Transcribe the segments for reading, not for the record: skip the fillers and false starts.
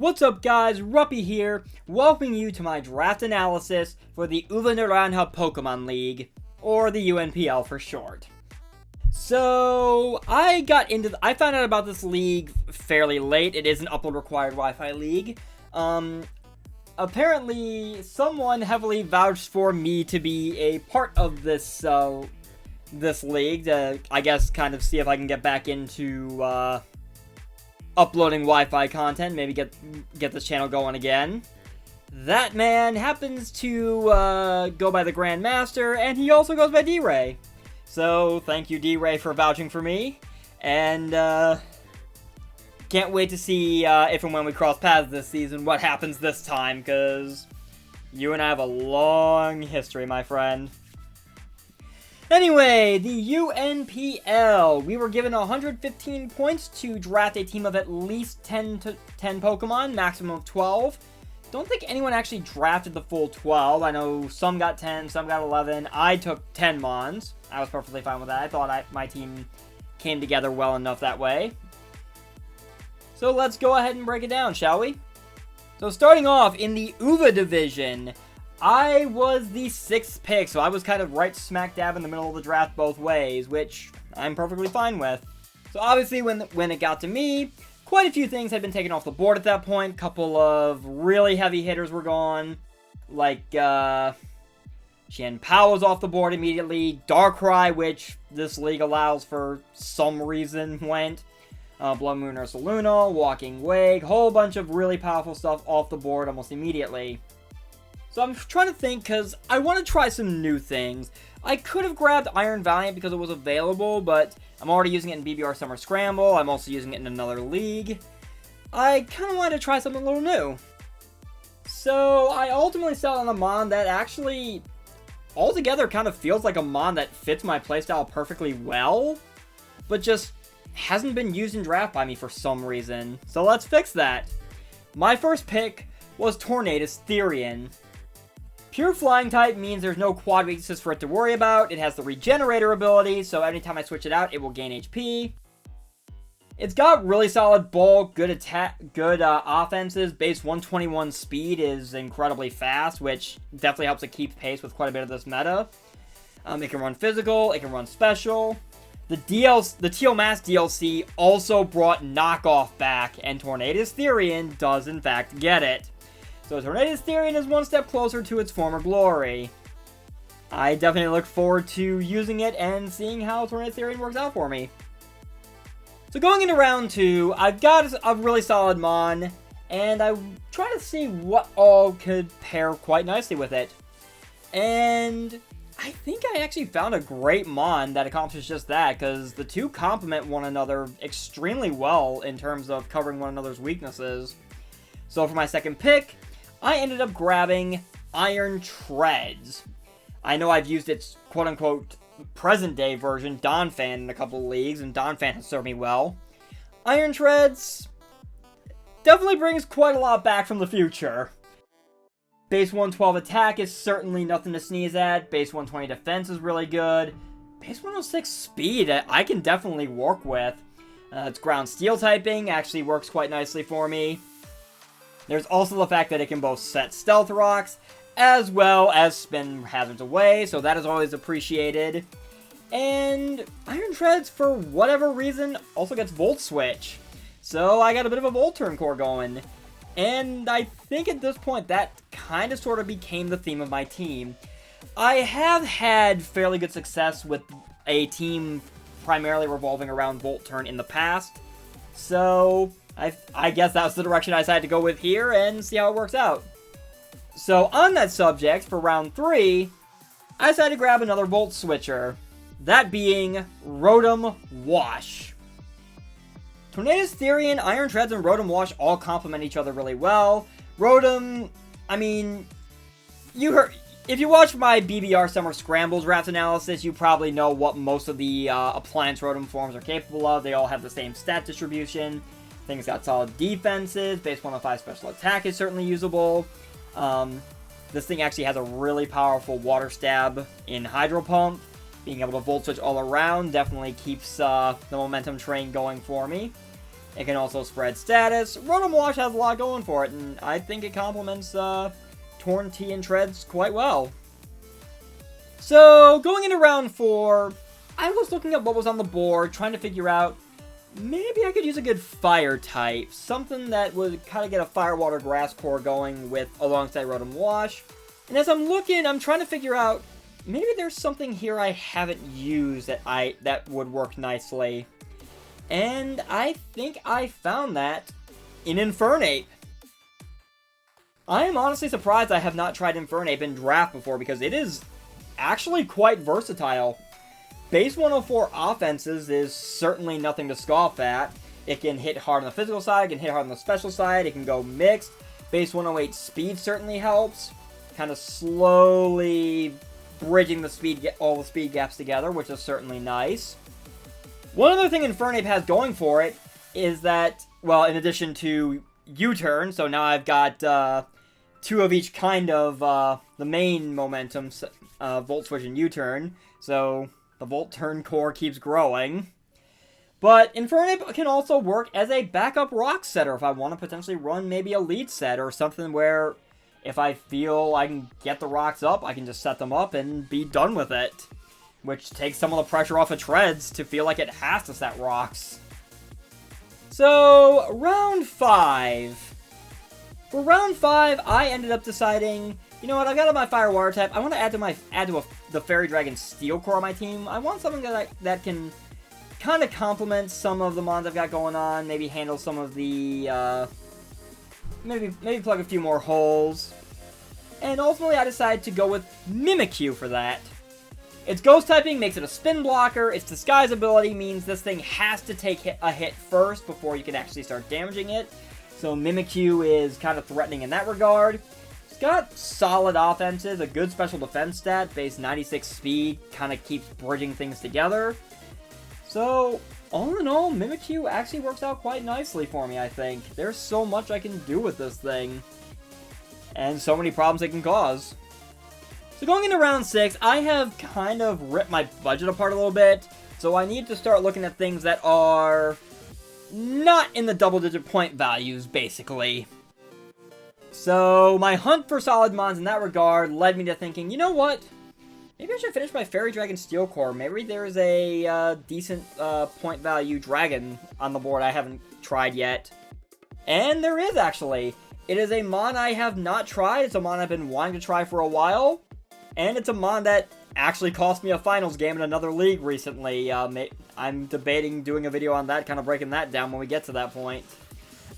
What's up guys, Ruppy here, welcoming you to my draft analysis for the Uva Naranja Pokemon League, or the UNPL for short. So, I found out about this league fairly late. It is an upload required Wi-Fi league. Apparently, someone heavily vouched for me to be a part of this league, to, I guess, kind of see if I can get back into, uploading Wi-Fi content, maybe get this channel going again. That man happens to go by the Grandmaster, and he also goes by D-Ray. So, thank you D-Ray for vouching for me, and can't wait to see if and when we cross paths this season, what happens this time, because you and I have a long history, my friend. Anyway, the UNPL. We were given 115 points to draft a team of at least 10 Pokemon, maximum of 12. Don't think anyone actually drafted the full 12. I know some got 10, some got 11. I took 10 Mons. I was perfectly fine with that. I thought my team came together well enough that way. So let's go ahead and break it down, shall we? So starting off in the Uva Division, I was the 6th pick, so I was kind of right smack dab in the middle of the draft both ways, which I'm perfectly fine with. So obviously when it got to me, quite a few things had been taken off the board at that point. A couple of really heavy hitters were gone, like Qianpao was off the board immediately. Darkrai, which this league allows for some reason, went. Blood Moon Ursaluna, Walking Wake, whole bunch of really powerful stuff off the board almost immediately. So I'm trying to think, because I want to try some new things. I could have grabbed Iron Valiant because it was available, but I'm already using it in BBR Summer Scramble. I'm also using it in another league. I kind of wanted to try something a little new. So I ultimately settled on a Mon that actually altogether kind of feels like a Mon that fits my playstyle perfectly well, but just hasn't been used in draft by me for some reason. So let's fix that. My first pick was Tornadus Therian. Pure Flying type means there's no quad weaknesses for it to worry about. It has the Regenerator ability, so anytime I switch it out, it will gain HP. It's got really solid bulk, good attack, good offenses. Base 121 speed is incredibly fast, which definitely helps it keep pace with quite a bit of this meta. It can run physical, it can run special. The Teal Mask DLC also brought Knockoff back, and Tornadus Therian does in fact get it. So Tornadus Therian is one step closer to its former glory. I definitely look forward to using it and seeing how Tornadus Therian works out for me. So going into round 2, I've got a really solid Mon, and I'm trying to see what all could pair quite nicely with it. And I think I actually found a great Mon that accomplishes just that, because the two complement one another extremely well in terms of covering one another's weaknesses. So for my second pick, I ended up grabbing Iron Treads. I know I've used its quote-unquote present-day version, Donphan, in a couple of leagues, and Donphan has served me well. Iron Treads definitely brings quite a lot back from the future. Base 112 attack is certainly nothing to sneeze at. Base 120 defense is really good. Base 106 speed I can definitely work with. Its ground steel typing actually works quite nicely for me. There's also the fact that it can both set Stealth Rocks, as well as spin hazards away, so that is always appreciated. And Iron Treads, for whatever reason, also gets Volt Switch. So I got a bit of a Volt Turn core going. And I think at this point, that kind of sort of became the theme of my team. I have had fairly good success with a team primarily revolving around Volt Turn in the past. So I guess that's the direction I decided to go with here and see how it works out. So on that subject, for round 3, I decided to grab another Volt Switcher. That being Rotom Wash. Tornadus Therian, Iron Treads, and Rotom Wash all complement each other really well. Rotom, I mean, if you watch my BBR Summer Scramble draft analysis, you probably know what most of the Appliance Rotom forms are capable of. They all have the same stat distribution. Things got solid defenses. Base 105 special attack is certainly usable. This thing actually has a really powerful Water Stab in Hydro Pump. Being able to Volt Switch all around definitely keeps the momentum train going for me. It can also spread status. Rotom Wash has a lot going for it, and I think it complements Torn T and Treads quite well. So, going into round 4, I was looking at what was on the board, trying to figure out maybe I could use a good fire type. Something that would kind of get a Fire, Water, Grass core going with alongside Rotom Wash. And as I'm looking, I'm trying to figure out maybe there's something here I haven't used that would work nicely. And I think I found that in Infernape. I am honestly surprised I have not tried Infernape in draft before because it is actually quite versatile. Base 104 offenses is certainly nothing to scoff at. It can hit hard on the physical side, it can hit hard on the special side, it can go mixed. Base 108 speed certainly helps. Kind of slowly bridging all the speed gaps together, which is certainly nice. One other thing Infernape has going for it is that, well, in addition to U-turn, so now I've got 2 of each kind of the main momentum, Volt Switch and U-turn, so the Volt Turn core keeps growing. But Infernape can also work as a backup rock setter if I want to potentially run maybe a lead set or something where if I feel I can get the rocks up, I can just set them up and be done with it. Which takes some of the pressure off of Treads to feel like it has to set rocks. So, round 5. For round 5, I ended up deciding, you know what, I've got my Fire Water type. I want to add to the Fairy Dragon Steel core on my team. I want something that can kind of complement some of the mons I've got going on. Maybe handle some of the, maybe plug a few more holes. And ultimately, I decided to go with Mimikyu for that. Its Ghost typing makes it a spin blocker. Its Disguise ability means this thing has to take a hit first before you can actually start damaging it. So Mimikyu is kind of threatening in that regard. It's got solid offenses, a good special defense stat, base 96 speed, kind of keeps bridging things together. So, all in all, Mimikyu actually works out quite nicely for me, I think. There's so much I can do with this thing. And so many problems it can cause. So going into round 6, I have kind of ripped my budget apart a little bit. So I need to start looking at things that are not in the double-digit point values, basically. So my hunt for solid mons in that regard led me to thinking, you know what? Maybe I should finish my Fairy Dragon Steel core. Maybe there's a decent point value dragon on the board I haven't tried yet. And there is, actually. It is a mon I have not tried. It's a mon I've been wanting to try for a while. And it's a mon that actually cost me a finals game in another league recently. I'm debating doing a video on that, kind of breaking that down when we get to that point.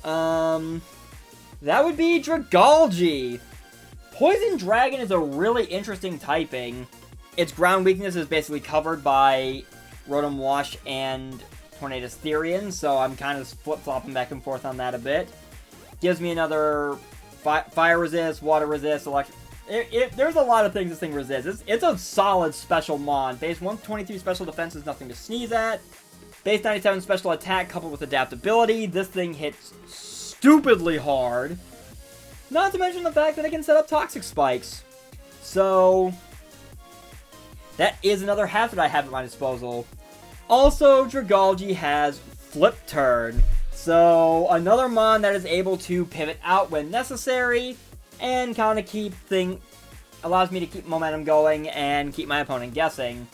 That would be Dragalge. Poison Dragon is a really interesting typing. Its ground weakness is basically covered by Rotom Wash and Tornadus Therian, so I'm kind of flip-flopping back and forth on that a bit. Gives me another fire resist, water resist, electric. There's a lot of things this thing resists. It's a solid special mon. Base 123 special defense is nothing to sneeze at. Base 97 special attack coupled with adaptability. This thing hits stupidly hard. Not to mention the fact that it can set up toxic spikes. So, that is another half that I have at my disposal. Also, Dragalge has Flip Turn. So, another mon that is able to pivot out when necessary. And kind of allows me to keep momentum going and keep my opponent guessing.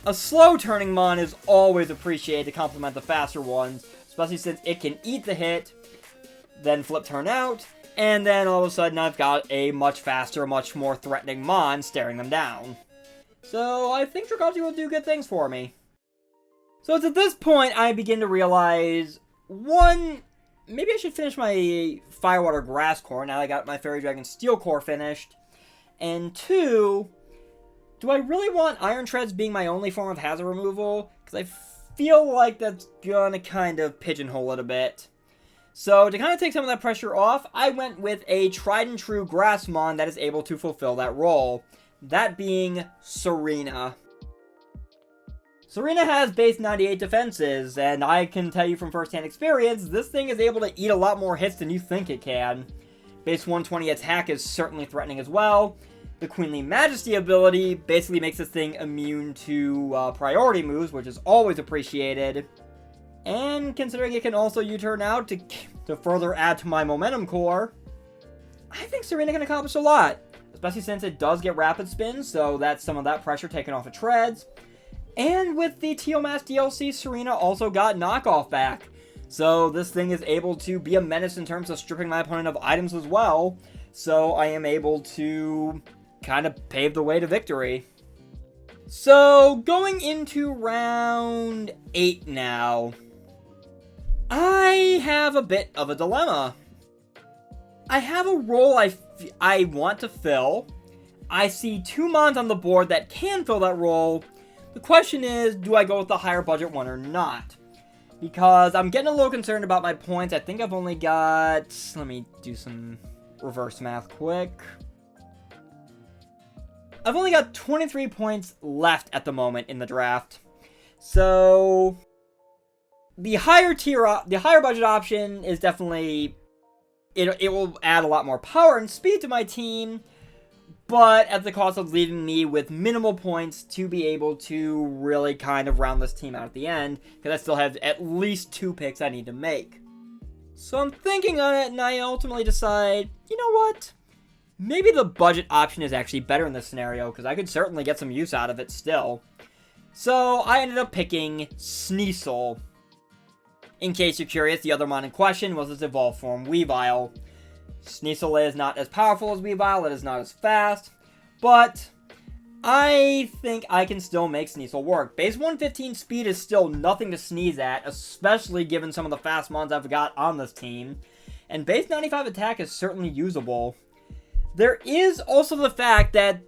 A slow turning mon is always appreciated to complement the faster ones, especially since it can eat the hit, then flip turn out, and then all of a sudden I've got a much faster, much more threatening mon staring them down. So I think Dragalge will do good things for me. So it's at this point I begin to realize, one, maybe I should finish my Fire, Water, Grass core now I got my Fairy Dragon Steel core finished. And 2, do I really want Iron Treads being my only form of hazard removal? Because I feel like that's gonna kind of pigeonhole it a bit. So to kind of take some of that pressure off, I went with a tried and true Grass mon that is able to fulfill that role. That being Serena. Serena has base 98 defenses, and I can tell you from first-hand experience, this thing is able to eat a lot more hits than you think it can. Base 120 attack is certainly threatening as well. The Queenly Majesty ability basically makes this thing immune to priority moves, which is always appreciated. And considering it can also U-turn out to further add to my momentum core, I think Serena can accomplish a lot. Especially since it does get rapid spin, so that's some of that pressure taken off of treads. And with the Teal Mask DLC, Serena also got knockoff back. So this thing is able to be a menace in terms of stripping my opponent of items as well. So I am able to kind of pave the way to victory. So going into round 8 now, I have a bit of a dilemma. I have a role I want to fill. I see 2 mons on the board that can fill that role. The question is, do I go with the higher budget one or not? Because I'm getting a little concerned about my points. I think I've only got... Let me do some reverse math quick. I've only got 23 points left at the moment in the draft. So the higher budget option is definitely... It will add a lot more power and speed to my team, but at the cost of leaving me with minimal points to be able to really kind of round this team out at the end, because I still have at least 2 picks I need to make. So I'm thinking on it, and I ultimately decide, you know what? Maybe the budget option is actually better in this scenario, because I could certainly get some use out of it still. So I ended up picking Sneasel. In case you're curious, the other mon in question was its evolved form, Weavile. Sneasel is not as powerful as Weavile, it is not as fast, but I think I can still make Sneasel work. Base 115 speed is still nothing to sneeze at, especially given some of the fast mons I've got on this team, and base 95 attack is certainly usable. There is also the fact that,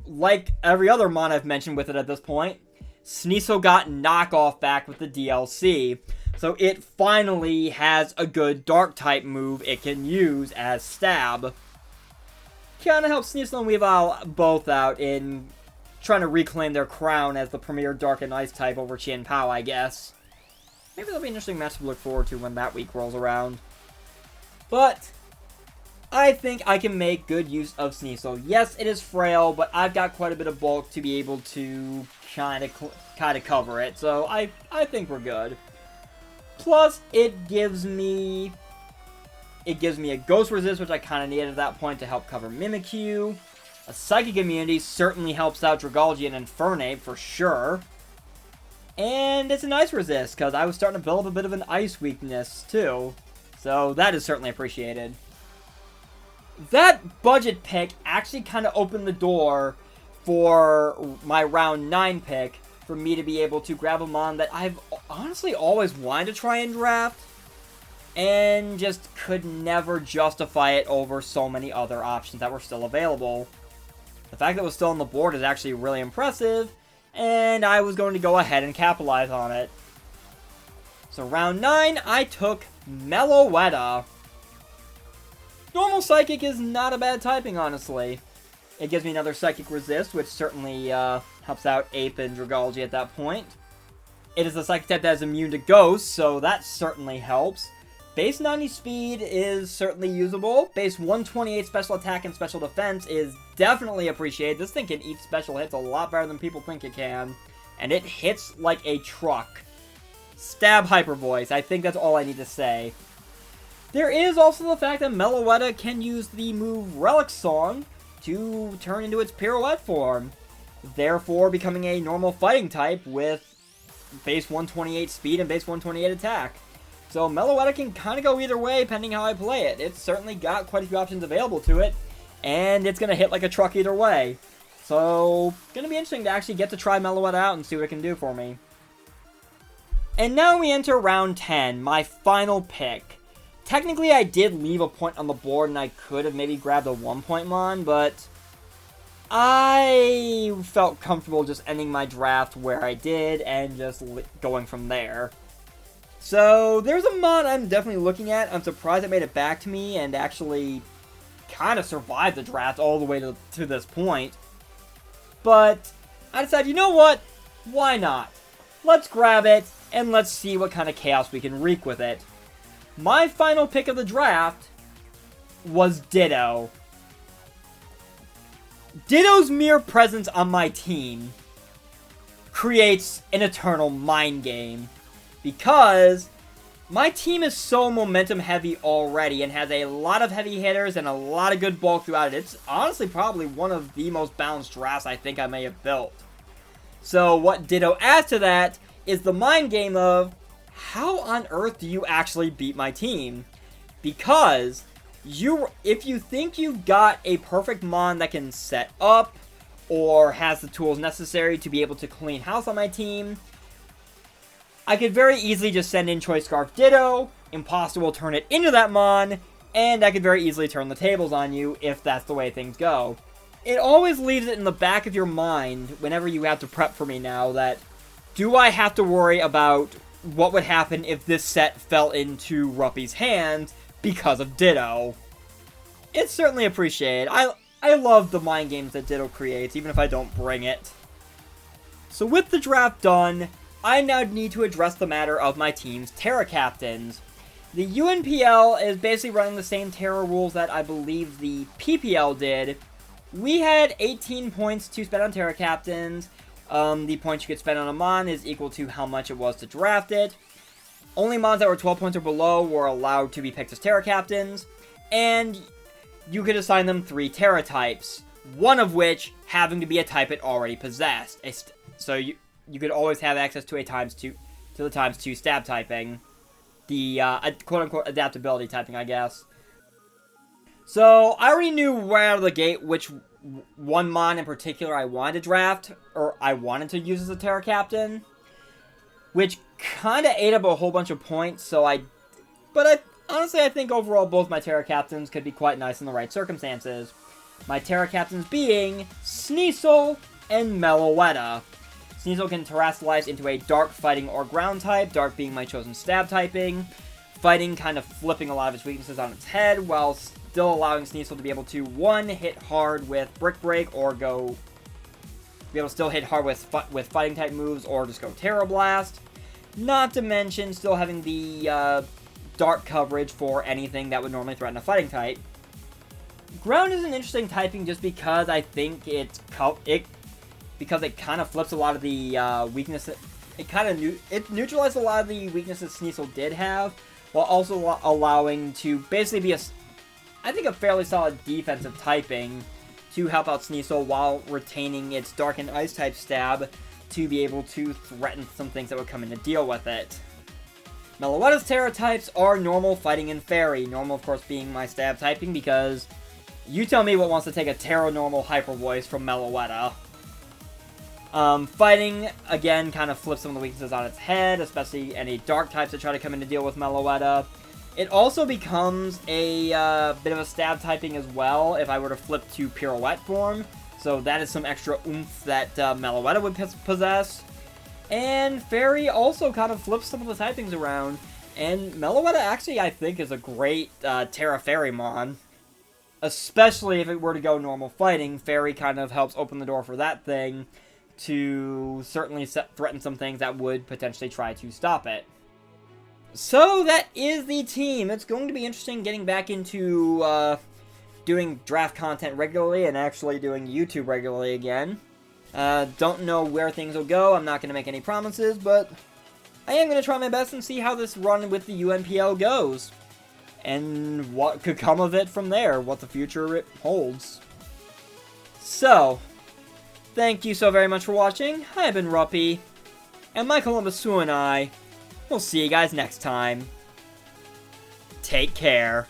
like every other mon I've mentioned with it at this point, Sneasel got knockoff back with the DLC. So it finally has a good Dark-type move it can use as Stab. Kinda helps Sneasel and Weavile both out in trying to reclaim their crown as the premier Dark and Ice type over Chien Pao, I guess. Maybe that'll be an interesting match to look forward to when that week rolls around. But I think I can make good use of Sneasel. Yes, it is frail, but I've got quite a bit of bulk to be able to kind of cover it. So I think we're good. Plus, it gives me a Ghost Resist, which I kind of needed at that point to help cover Mimikyu. A Psychic Immunity certainly helps out Dragalge and Infernape for sure. And it's an Ice Resist, because I was starting to build a bit of an Ice weakness too. So that is certainly appreciated. That budget pick actually kind of opened the door for my round 9 pick, for me to be able to grab a mon that I've honestly always wanted to try and draft, and just could never justify it over so many other options that were still available. The fact that it was still on the board is actually really impressive, and I was going to go ahead and capitalize on it. So round 9, I took Meloetta. Normal Psychic is not a bad typing, honestly. It gives me another Psychic Resist, which certainly helps out Ape and Dragalge at that point. It is a Psychic type that is immune to Ghosts, so that certainly helps. Base 90 speed is certainly usable. Base 128 special attack and special defense is definitely appreciated. This thing can eat special hits a lot better than people think it can. And it hits like a truck. Stab Hyper Voice. I think that's all I need to say. There is also the fact that Meloetta can use the move Relic Song to turn into its Pirouette form, therefore becoming a normal fighting type with base 128 speed and base 128 attack. So Meloetta can kind of go either way depending how I play it. It's certainly got quite a few options available to it, and it's going to hit like a truck either way. So, going to be interesting to actually get to try Meloetta out and see what it can do for me. And now we enter round 10, my final pick. Technically, I did leave a point on the board, and I could have maybe grabbed a 1-point mon, but I felt comfortable just ending my draft where I did, and just going from there. So, there's a mon I'm definitely looking at. I'm surprised it made it back to me, and actually kind of survived the draft all the way to this point. But I decided, you know what? Why not? Let's grab it, and let's see what kind of chaos we can wreak with it. My final pick of the draft was Ditto. Ditto's mere presence on my team creates an eternal mind game. because my team is so momentum heavy already and has a lot of heavy hitters and a lot of good bulk throughout it. It's honestly probably one of the most balanced drafts I think I may have built. So what Ditto adds to that is the mind game of, how on earth do you actually beat my team? Because if you think you've got a perfect mon that can set up or has the tools necessary to be able to clean house on my team, I could very easily just send in Choice Scarf Ditto, Imposter will turn it into that mon, and I could very easily turn the tables on you if that's the way things go. It always leaves it in the back of your mind whenever you have to prep for me now that, do I have to worry about what would happen if this set fell into Ruppy's hands because of Ditto? It's certainly appreciated. I love the mind games that Ditto creates, even if I don't bring it. So with the draft done, I now need to address the matter of my team's Terra Captains. The UNPL is basically running the same Terra rules that I believe the PPL did. We had 18 points to spend on Terra Captains. The points you could spend on a mon is equal to how much it was to draft it. Only mons that were 12 points or below were allowed to be picked as Terra Captains. And you could assign them 3 Terra types, one of which having to be a type it already possessed. So you could always have access to the times 2 stab typing. The quote-unquote adaptability typing, I guess. So I already knew right out of the gate which one mon in particular I wanted to draft, or I wanted to use as a Terra Captain, which kind of ate up a whole bunch of points, but honestly, I think overall both my Terra Captains could be quite nice in the right circumstances. My Terra Captains being Sneasel and Meloetta. Sneasel can terrestrialize into a Dark, Fighting, or Ground type, Dark being my chosen stab typing, Fighting kind of flipping a lot of its weaknesses on its head, while still allowing Sneasel to be able to, 1, hit hard with Brick Break, or be able to still hit hard with Fighting type moves, or just go Terra Blast. Not to mention still having the Dark coverage for anything that would normally threaten a Fighting type. Ground is an interesting typing just because I think because it kind of flips a lot of the weaknesses. It neutralized a lot of the weaknesses Sneasel did have, while also allowing to basically be I think a fairly solid defensive typing to help out Sneasel while retaining its Dark and Ice type stab to be able to threaten some things that would come in to deal with it. Meloetta's Terra types are Normal, Fighting, and Fairy. Normal, of course, being my stab typing, because you tell me what wants to take a Terra Normal Hyper Voice from Meloetta. Fighting, again, kind of flips some of the weaknesses on its head, especially any Dark types that try to come in to deal with Meloetta. It also becomes a bit of a stab typing as well if I were to flip to Pirouette form. So that is some extra oomph that Meloetta would possess. And Fairy also kind of flips some of the typings around. And Meloetta actually, I think, is a great Terra Fairy mon. Especially if it were to go normal fighting, Fairy kind of helps open the door for that thing to certainly threaten some things that would potentially try to stop it. So that is the team. It's going to be interesting getting back into doing draft content regularly and actually doing YouTube regularly again. Don't know where things will go. I'm not going to make any promises, but I am going to try my best and see how this run with the UNPL goes. And what could come of it from there, what the future it holds. So, thank you so very much for watching. I've been Ruppy, and my Columbus Swoo and I will see you guys next time. Take care.